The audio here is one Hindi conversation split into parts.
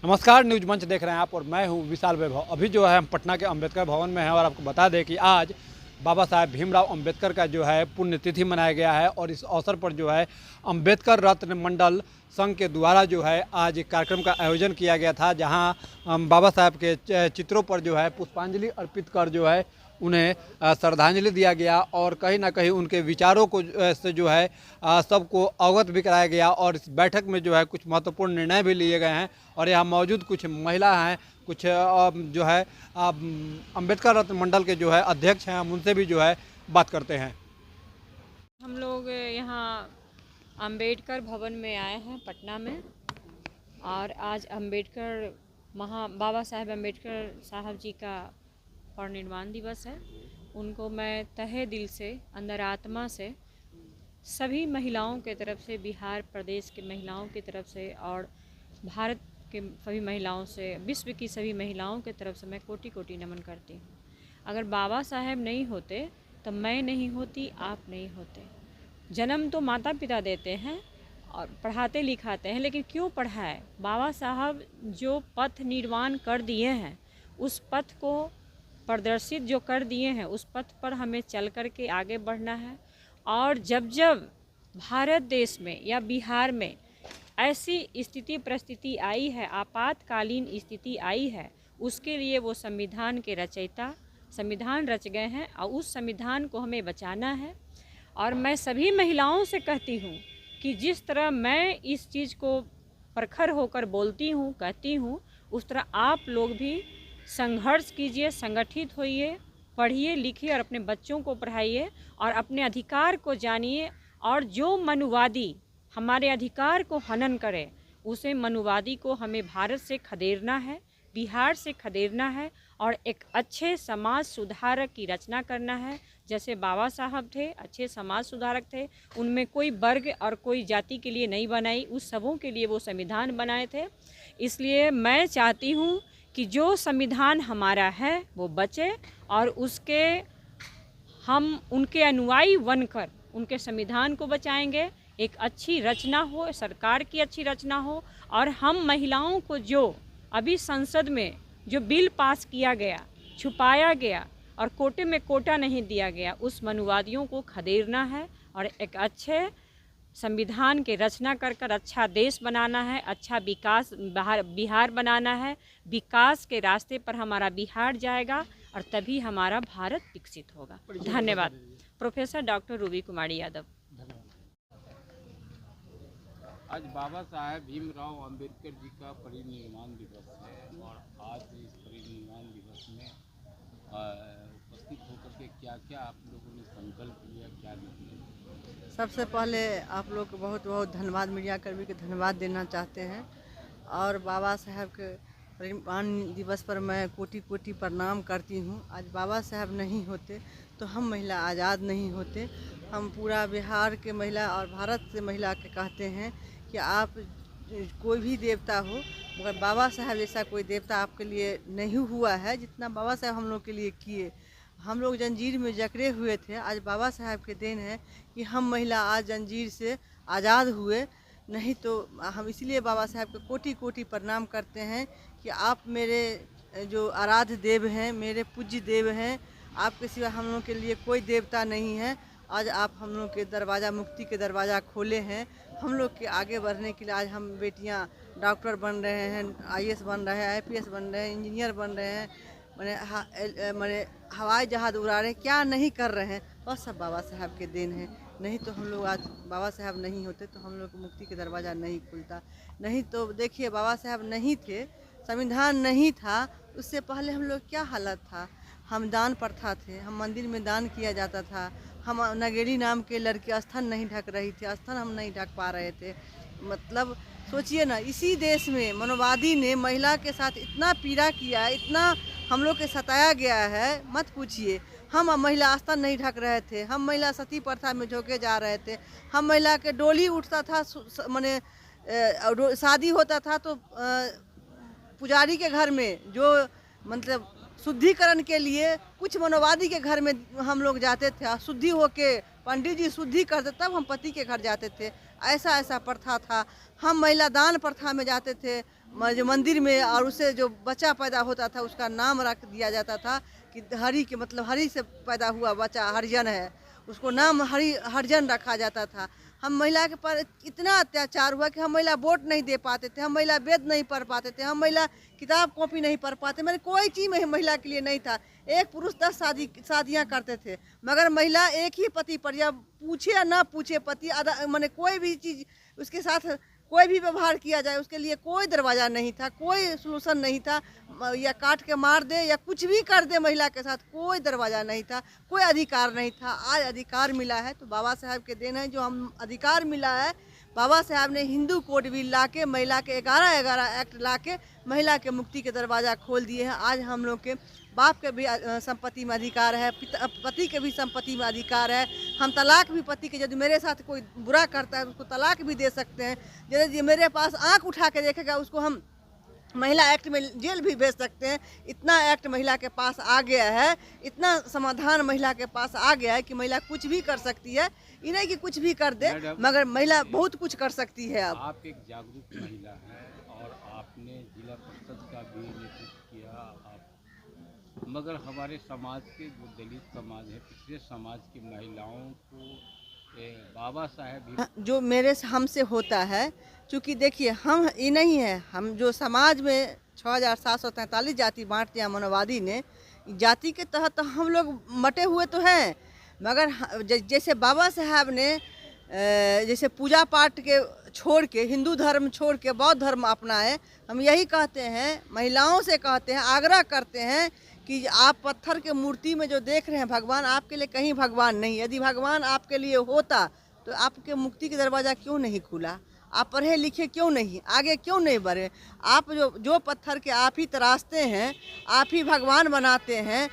नमस्कार, न्यूज मंच देख रहे हैं आप और मैं हूं विशाल वैभव। अभी जो है हम पटना के अंबेडकर भवन में हैं और आपको बता दें कि आज बाबा साहेब भीमराव अंबेडकर का जो है पुण्यतिथि मनाया गया है और इस अवसर पर जो है अंबेडकर रत्न मंडल संघ के द्वारा जो है आज एक कार्यक्रम का आयोजन किया गया था, जहां बाबा साहेब के चित्रों पर जो है पुष्पांजलि अर्पित कर जो है उन्हें श्रद्धांजलि दिया गया और कहीं ना कहीं उनके विचारों को से जो है सबको अवगत भी कराया गया। और इस बैठक में जो है कुछ महत्वपूर्ण निर्णय भी लिए गए हैं और यहाँ मौजूद कुछ महिला हैं, कुछ जो है अंबेडकर रत्न मंडल के जो है अध्यक्ष हैं, हम उनसे भी जो है बात करते हैं। हम लोग यहाँ अंबेडकर भवन में आए हैं पटना में, और आज अंबेडकर बाबा साहेब अंबेडकर साहब जी का परिनिर्वाण दिवस है। उनको मैं तहे दिल से, अंदर आत्मा से, सभी महिलाओं के तरफ से, बिहार प्रदेश के महिलाओं की तरफ से और भारत के सभी महिलाओं से, विश्व की सभी महिलाओं की तरफ से मैं कोटि कोटि नमन करती हूँ। अगर बाबा साहेब नहीं होते तो मैं नहीं होती, आप नहीं होते। जन्म तो माता पिता देते हैं और पढ़ाते लिखाते हैं, लेकिन क्यों पढ़ाए? बाबा साहब जो पथ निर्माण कर दिए हैं, उस पथ को प्रदर्शित जो कर दिए हैं, उस पथ पर हमें चल कर के आगे बढ़ना है। और जब जब भारत देश में या बिहार में ऐसी स्थिति परिस्थिति आई है, आपातकालीन स्थिति आई है, उसके लिए वो संविधान के रचयिता संविधान रच गए हैं और उस संविधान को हमें बचाना है। और मैं सभी महिलाओं से कहती हूँ कि जिस तरह मैं इस चीज़ को प्रखर होकर बोलती हूँ, कहती हूँ, उस तरह आप लोग भी संघर्ष कीजिए, संगठित होइए, पढ़िए लिखिए और अपने बच्चों को पढ़ाइए और अपने अधिकार को जानिए। और जो मनुवादी हमारे अधिकार को हनन करे, उसे मनुवादी को हमें भारत से खदेड़ना है, बिहार से खदेड़ना है और एक अच्छे समाज सुधारक की रचना करना है। जैसे बाबा साहब थे, अच्छे समाज सुधारक थे, उनमें कोई वर्ग और कोई जाति के लिए नहीं बनाई, उस सबों के लिए वो संविधान बनाए थे। इसलिए मैं चाहती हूँ कि जो संविधान हमारा है वो बचे और उसके हम उनके अनुयायी बनकर उनके संविधान को बचाएंगे। एक अच्छी रचना हो, सरकार की अच्छी रचना हो और हम महिलाओं को जो अभी संसद में जो बिल पास किया गया, छुपाया गया और कोटे में कोटा नहीं दिया गया, उस मनुवादियों को खदेड़ना है और एक अच्छे संविधान के रचना कर कर अच्छा देश बनाना है, अच्छा विकास बिहार बनाना है। विकास के रास्ते पर हमारा बिहार जाएगा और तभी हमारा भारत विकसित होगा। धन्यवाद। प्रोफेसर डॉक्टर रूबी कुमारी यादव। आज बाबा साहेब भीमराव अंबेडकर जी का परिनिर्वाण दिवस है और आज इस परिनिर्वाण दिवस में उपस्थित होकर के क्या क्या आप लोगों ने संकल्प लिया, क्या नहीं? सबसे पहले आप लोग को बहुत बहुत धन्यवाद, मीडिया कर्मी के धन्यवाद देना चाहते हैं। और बाबा साहब के परिनिर्वाण दिवस पर मैं कोटि कोटि प्रणाम करती हूँ। आज बाबा साहब नहीं होते तो हम महिला आज़ाद नहीं होते। हम पूरा बिहार के महिला और भारत से महिला के कहते हैं कि आप कोई भी देवता हो, मगर बाबा साहब जैसा कोई देवता आपके लिए नहीं हुआ है जितना बाबा साहब हम लोग के लिए किए। हम लोग जंजीर में जकड़े हुए थे, आज बाबा साहब के देन है कि हम महिला आज जंजीर से आज़ाद हुए। नहीं तो हम इसलिए बाबा साहब को कोटि कोटि प्रणाम करते हैं कि आप मेरे जो आराध्य देव हैं, मेरे पूज्य देव हैं। आपके सिवा हम लोग के लिए कोई देवता नहीं है। आज आप हम लोग के दरवाज़ा, मुक्ति के दरवाज़ा खोले हैं हम लोग के आगे बढ़ने के लिए। आज हम बेटियां डॉक्टर बन रहे हैं, IAS बन रहे हैं, IPS बन रहे हैं, इंजीनियर बन रहे हैं, मैंने हवाई जहाज़ उड़ा रहे हैं, क्या नहीं कर रहे हैं, बस सब बाबा साहब के देन है। नहीं तो हम लोग, आज बाबा साहब नहीं होते तो हम लोग को मुक्ति के दरवाज़ा नहीं खुलता। नहीं तो देखिए, बाबा साहब नहीं थे, संविधान नहीं था, उससे पहले हम लोग क्या हालत था। हम दान प्रथा थे, हम मंदिर में दान किया जाता था। हम नगेली नाम के लड़के स्थल नहीं ढक रही थी, स्थल हम नहीं ढक पा रहे थे। मतलब सोचिए ना, इसी देश में मनोवादी ने महिला के साथ इतना पीड़ा किया, इतना हम लोग के सताया गया है, मत पूछिए। हम महिला स्थल नहीं ढक रहे थे, हम महिला सती प्रथा में झोंके जा रहे थे, हम महिला के डोली उठता था, माने शादी होता था तो पुजारी के घर में जो मतलब शुद्धिकरण के लिए कुछ मनोवादी के घर में हम लोग जाते थे, शुद्धि होके पंडित जी शुद्धि करते तब हम पति के घर जाते थे। ऐसा ऐसा प्रथा था। हम महिला दान प्रथा में जाते थे जो मंदिर में, और उससे जो बच्चा पैदा होता था उसका नाम रख दिया जाता था कि हरि के मतलब हरि से पैदा हुआ बच्चा हरिजन है, उसको नाम हरिजन रखा जाता था। हम महिला के पर इतना अत्याचार हुआ कि हम महिला वोट नहीं दे पाते थे, हम महिला वेद नहीं पढ़ पाते थे, हम महिला किताब कॉपी नहीं पढ़ पाते, मैंने कोई चीज़ में महिला के लिए नहीं था। एक पुरुष 10 शादियाँ करते थे, मगर महिला एक ही पति पर, या पूछे या ना पूछे पति मैंने कोई भी चीज़ उसके साथ कोई भी व्यवहार किया जाए उसके लिए कोई दरवाज़ा नहीं था, कोई सलूशन नहीं था, या काट के मार दे या कुछ भी कर दे, महिला के साथ कोई दरवाज़ा नहीं था, कोई अधिकार नहीं था। आज अधिकार मिला है तो बाबा साहब के देन है जो हम अधिकार मिला है। बाबा साहब ने हिंदू कोड बिल ला के, महिला के 11-11 एक्ट ला के महिला के मुक्ति के दरवाज़ा खोल दिए हैं। आज हम लोग के बाप के भी संपत्ति में अधिकार है, पति के भी संपत्ति में अधिकार है। हम तलाक भी पति के, यदि मेरे साथ कोई बुरा करता है तो उसको तलाक भी दे सकते हैं। यदि मेरे पास आंख उठा के देखेगा उसको हम महिला एक्ट में जेल भी भेज सकते हैं। इतना एक्ट महिला के पास आ गया है, इतना समाधान महिला के पास आ गया है कि महिला कुछ भी कर सकती है। ये नहीं कि कुछ भी कर दे, मगर महिला बहुत कुछ कर सकती है। अब आप एक जागरूक महिला हैं और आपने जिला परिषद का भी नेतृत्व किया, आप मगर हमारे समाज के जो दलित समाज है, पिछड़े समाज की महिलाओं को बाबा साहेब जो मेरे हमसे होता है, क्योंकि देखिए हम ये नहीं है, हम जो समाज में 6743 जाति बांट दिया मनोवादी ने, जाति के तहत तो हम लोग मटे हुए तो हैं, मगर जैसे बाबा साहब ने जैसे पूजा पाठ के छोड़ के, हिंदू धर्म छोड़ के बौद्ध धर्म अपनाए। हम यही कहते हैं, महिलाओं से कहते हैं, आग्रह करते हैं कि आप पत्थर के मूर्ति में जो देख रहे हैं भगवान, आपके लिए कहीं भगवान नहीं। यदि भगवान आपके लिए होता तो आपके मुक्ति के दरवाज़ा क्यों नहीं खुला? आप पढ़े लिखे क्यों नहीं, आगे क्यों नहीं बढ़े? आप जो पत्थर के आप ही तराशते हैं, आप ही भगवान बनाते हैं।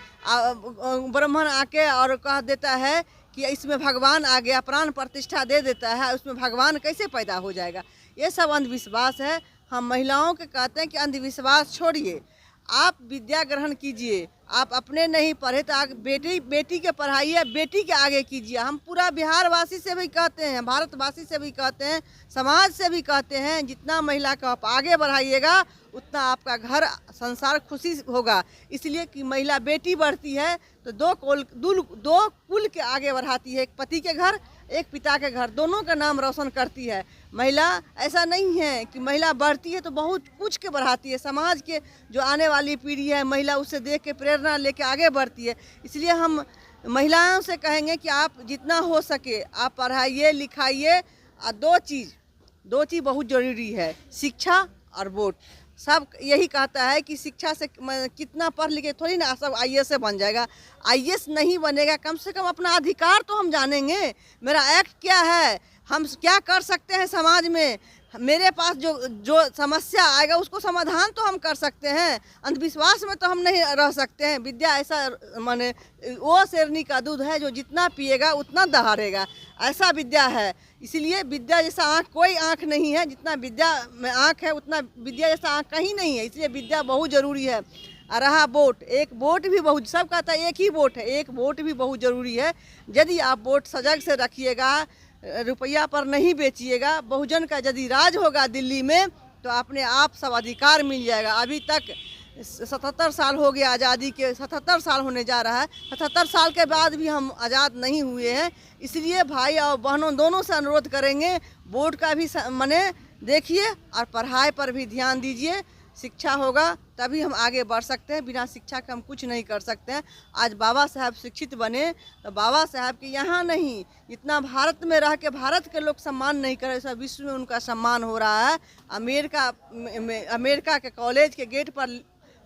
ब्राह्मण आके और कह देता है कि इसमें भगवान आ गया, प्राण प्रतिष्ठा दे देता है, उसमें भगवान कैसे पैदा हो जाएगा? ये सब अंधविश्वास है। हम महिलाओं के कहते हैं कि अंधविश्वास छोड़िए, आप विद्या ग्रहण कीजिए। आप अपने नहीं पढ़े तो बेटी के पढ़ाइए, बेटी के आगे कीजिए। हम पूरा बिहार वासी से भी कहते हैं, भारतवासी से भी कहते हैं, समाज से भी कहते हैं, जितना महिला को आप आगे बढ़ाइएगा उतना आपका घर संसार खुशी होगा। इसलिए कि महिला बेटी बढ़ती है तो दो कुल के आगे बढ़ाती है, एक पति के घर, एक पिता के घर, दोनों का नाम रोशन करती है। महिला ऐसा नहीं है कि महिला बढ़ती है तो बहुत कुछ के बढ़ाती है, समाज के जो आने वाली पीढ़ी है महिला उससे देख के प्रेरणा लेके आगे बढ़ती है। इसलिए हम महिलाओं से कहेंगे कि आप जितना हो सके आप पढ़ाइए लिखाइए। और दो चीज़ बहुत ज़रूरी है, शिक्षा और वोट। सब यही कहता है कि शिक्षा से कितना पढ़ लिखे थोड़ी ना सब IAS बन जाएगा। IAS नहीं बनेगा, कम से कम अपना अधिकार तो हम जानेंगे। मेरा एक्ट क्या है, हम क्या कर सकते हैं समाज में, मेरे पास जो समस्या आएगा उसको समाधान तो हम कर सकते हैं। अंधविश्वास में तो हम नहीं रह सकते हैं। विद्या ऐसा माने वो शेरनी का दूध है जो जितना पिएगा उतना दहाड़ेगा, ऐसा विद्या है। इसलिए विद्या जैसा आँख कोई आँख नहीं है, जितना विद्या में आँख है उतना विद्या जैसा आँख कहीं नहीं है। इसलिए विद्या बहुत ज़रूरी है। और रहा वोट, एक वोट भी बहुत, सब कहता है एक ही वोट है, एक वोट भी बहुत ज़रूरी है। यदि आप वोट सजग से रखिएगा, रुपया पर नहीं बेचिएगा, बहुजन का यदि राज होगा दिल्ली में तो अपने आप सब अधिकार मिल जाएगा। अभी तक 77 साल हो गया आज़ादी के, 77 साल होने जा रहा है, 77 साल के बाद भी हम आज़ाद नहीं हुए हैं। इसलिए भाई और बहनों दोनों से अनुरोध करेंगे, वोट का भी मने देखिए और पढ़ाई पर भी ध्यान दीजिए। शिक्षा होगा तभी हम आगे बढ़ सकते हैं, बिना शिक्षा के हम कुछ नहीं कर सकते हैं। आज बाबा साहब शिक्षित बने तो बाबा साहब के यहाँ नहीं, जितना भारत में रह के भारत के लोग सम्मान नहीं कर रहे, सब विश्व में उनका सम्मान हो रहा है। अमेरिका के कॉलेज के गेट पर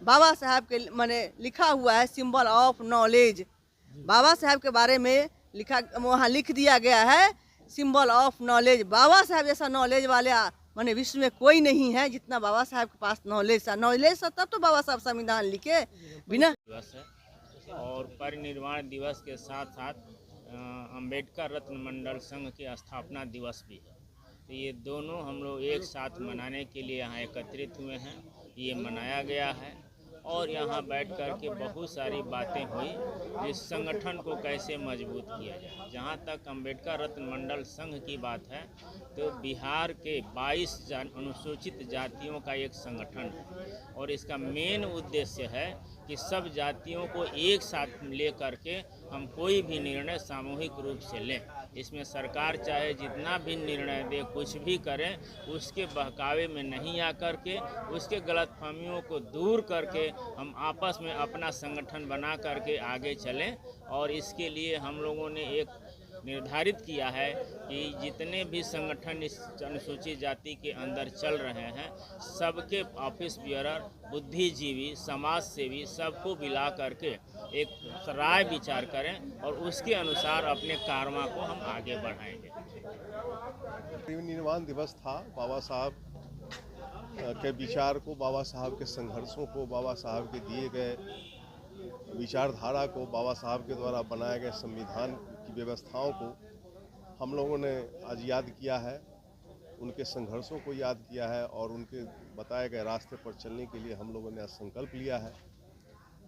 बाबा साहब के माने लिखा हुआ है सिंबल ऑफ नॉलेज। बाबा साहब के बारे में वहाँ लिख दिया गया है सिंबल ऑफ नॉलेज। बाबा साहब जैसा नॉलेज वाले माने विश्व में कोई नहीं है जितना बाबा साहब के पास नॉलेज था, तब तो बाबा साहब संविधान लिखे बिना। दिवस है और परिनिर्वाण दिवस के साथ साथ अंबेडकर रत्न मंडल संघ के स्थापना दिवस भी है। तो ये दोनों हम लोग एक साथ मनाने के लिए यहाँ एकत्रित हुए हैं। ये मनाया गया है और यहाँ बैठ कर के बहुत सारी बातें हुई इस संगठन को कैसे मजबूत किया जाए। जहाँ तक अंबेडकर रत्न मंडल संघ की बात है तो बिहार के 22 अनुसूचित जातियों का एक संगठन है और इसका मेन उद्देश्य है कि सब जातियों को एक साथ ले करके हम कोई भी निर्णय सामूहिक रूप से लें। इसमें सरकार चाहे जितना भी निर्णय दे, कुछ भी करें, उसके बहकावे में नहीं आकर के उसके गलतफहमियों को दूर करके हम आपस में अपना संगठन बना करके आगे चलें। और इसके लिए हम लोगों ने एक निर्धारित किया है कि जितने भी संगठन इस अनुसूचित जाति के अंदर चल रहे हैं सबके ऑफिस बियरर, बुद्धिजीवी, समाज सेवी सबको मिला करके एक राय विचार करें और उसके अनुसार अपने कारवा को हम आगे बढ़ाएंगे। परिनिर्वाण दिवस था। बाबा साहब के विचार को, बाबा साहब के संघर्षों को, बाबा साहब के दिए गए विचारधारा को, बाबा साहब के द्वारा बनाए गए संविधान की व्यवस्थाओं को हम लोगों ने आज याद किया है, उनके संघर्षों को याद किया है और उनके बताए गए रास्ते पर चलने के लिए हम लोगों ने आज संकल्प लिया है।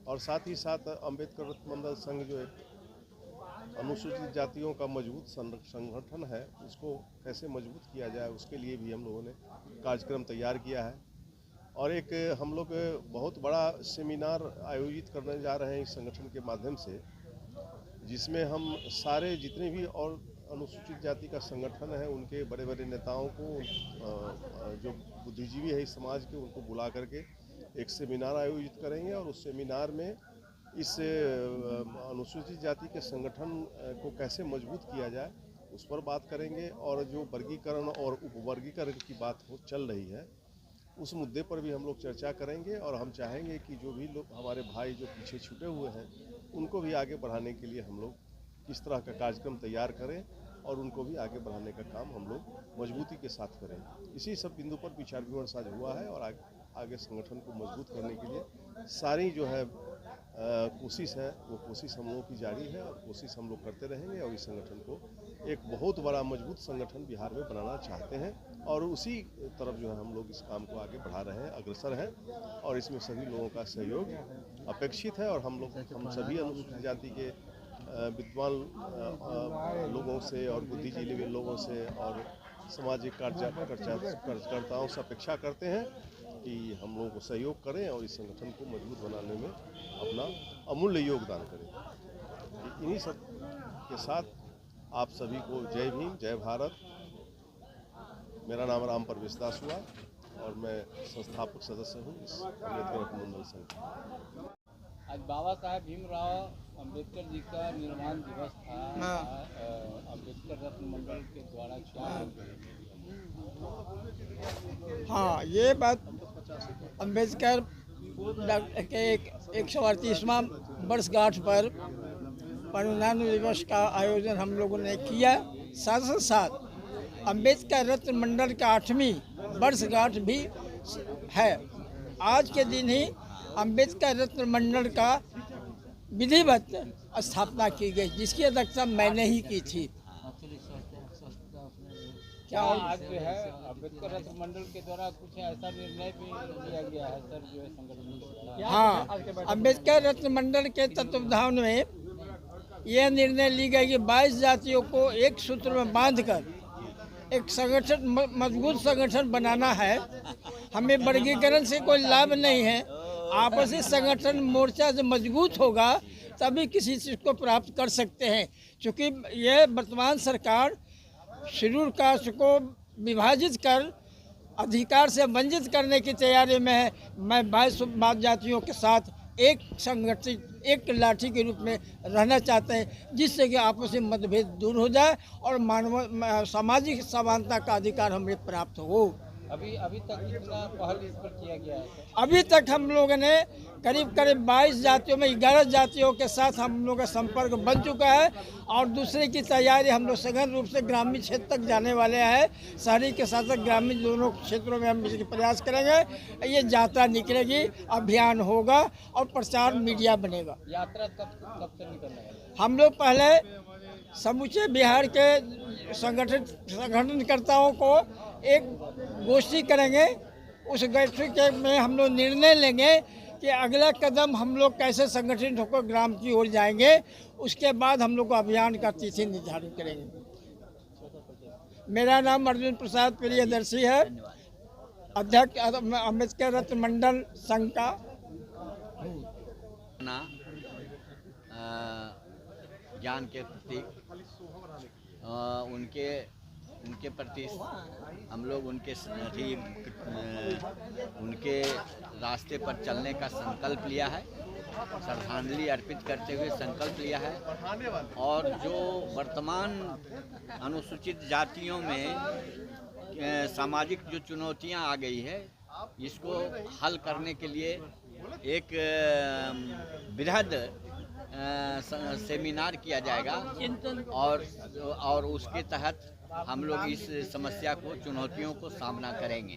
और साथ ही साथ अंबेडकर रत्न मंडल संघ जो एक अनुसूचित जातियों का मजबूत संगठन है, उसको कैसे मजबूत किया जाए उसके लिए भी हम लोगों ने कार्यक्रम तैयार किया है। और एक हम लोग बहुत बड़ा सेमिनार आयोजित करने जा रहे हैं इस संगठन के माध्यम से, जिसमें हम सारे जितने भी और अनुसूचित जाति का संगठन है उनके बड़े बड़े नेताओं को, जो बुद्धिजीवी है इस समाज के, उनको बुला करके एक सेमिनार आयोजित करेंगे और उस सेमिनार में इस अनुसूचित जाति के संगठन को कैसे मजबूत किया जाए उस पर बात करेंगे। और जो वर्गीकरण और उपवर्गीकरण की बात चल रही है उस मुद्दे पर भी हम लोग चर्चा करेंगे। और हम चाहेंगे कि जो भी लोग हमारे भाई जो पीछे छूटे हुए हैं उनको भी आगे बढ़ाने के लिए हम लोग किस तरह का कार्यक्रम तैयार करें और उनको भी आगे बढ़ाने का काम हम लोग मजबूती के साथ करें। इसी सब बिंदु पर विचार विमर्श आज हुआ है और आगे संगठन को मजबूत करने के लिए सारी जो है कोशिश है, वो कोशिश हम लोगों की जारी है और कोशिश हम लोग करते रहेंगे। और इस संगठन को एक बहुत बड़ा मजबूत संगठन बिहार में बनाना चाहते हैं और उसी तरफ जो है हम लोग इस काम को आगे बढ़ा रहे हैं, अग्रसर हैं। और इसमें सभी लोगों का सहयोग अपेक्षित है और हम सभी अनुसूचित जाति के विद्वान लोगों से और बुद्धिजीवी लोगों से और सामाजिक कार्यकर्ताओं से अपेक्षा करते हैं कि हम लोगों को सहयोग करें और इस संगठन को मजबूत बनाने में अपना अमूल्य योगदान करें। इन्हीं सब के साथ आप सभी को जय भीम, जय भारत। मेरा नाम राम प्रवेश दास हुआ और मैं संस्थापक सदस्य हूँ इस अंबेडकर रत्न मंडल संघ। आज बाबा साहेब भीमराव अंबेडकर जी का निर्वाण दिवस था। अंबेडकर रत्न मंडल के द्वारा क्या हाँ, ये बात अंबेडकर के 138वां वर्षगांठ पर परिनिर्वाण दिवस का आयोजन हम लोगों ने किया। साथ ही साथ अंबेडकर रत्न मंडल का 8वीं वर्षगांठ भी है। आज के दिन ही अंबेडकर रत्न मंडल का विधिवत स्थापना की गई, जिसकी अध्यक्षता मैंने ही की थी। क्या आज जो है अंबेडकर रत्न मंडल के द्वारा कुछ ऐसा निर्णय भी लिया गया है सर, जो है संगठन? हाँ, अंबेडकर रत्न मंडल के तत्वावधान में यह निर्णय ली गई कि 22 जातियों को एक सूत्र में बांधकर एक संगठन, मजबूत संगठन बनाना है। हमें वर्गीकरण से कोई लाभ नहीं है। आपसी संगठन मोर्चा से मजबूत होगा तभी किसी चीज़ को प्राप्त कर सकते हैं। क्योंकि यह वर्तमान सरकार शेड्यूल कास्ट को विभाजित कर अधिकार से वंचित करने की तैयारी में है। मैं 22 जातियों के साथ एक संगठित, एक लाठी के रूप में रहना चाहते हैं, जिससे कि आपसी मतभेद दूर हो जाए और सामाजिक समानता का अधिकार हमें प्राप्त हो। अभी तक कितना पहल इस पर किया गया है? अभी तक हम लोगों ने करीब 22 जातियों में 11 जातियों के साथ हम लोग का संपर्क बन चुका है और दूसरे की तैयारी हम लोग सघन रूप से ग्रामीण क्षेत्र तक जाने वाले हैं। शहरी के साथ साथ ग्रामीण दोनों क्षेत्रों में हम इसके प्रयास करेंगे। ये यात्रा निकलेगी, अभियान होगा और प्रचार मीडिया बनेगा। यात्रा कब से निकलने वाली है? हम लोग पहले समूचे बिहार के संगठनकर्ताओं को एक गोष्ठी करेंगे। उस गोष्ठी के में हम लोग निर्णय लेंगे कि अगला कदम हम लोग कैसे संगठित होकर ग्राम की ओर जाएंगे, उसके बाद हम लोग को अभियान का तिथि निर्धारित करेंगे। मेरा नाम अर्जुन प्रसाद प्रियदर्शी है, अध्यक्ष अम्बेडकर रत्न मंडल संघ का। ज्ञान के प्रतीक उनके प्रति हम लोग उनके रास्ते पर चलने का संकल्प लिया है, श्रद्धांजलि अर्पित करते हुए संकल्प लिया है। और जो वर्तमान अनुसूचित जातियों में सामाजिक जो चुनौतियां आ गई है, इसको हल करने के लिए एक बृहद सेमिनार किया जाएगा और उसके तहत हम लोग इस समस्या को, चुनौतियों को सामना करेंगे।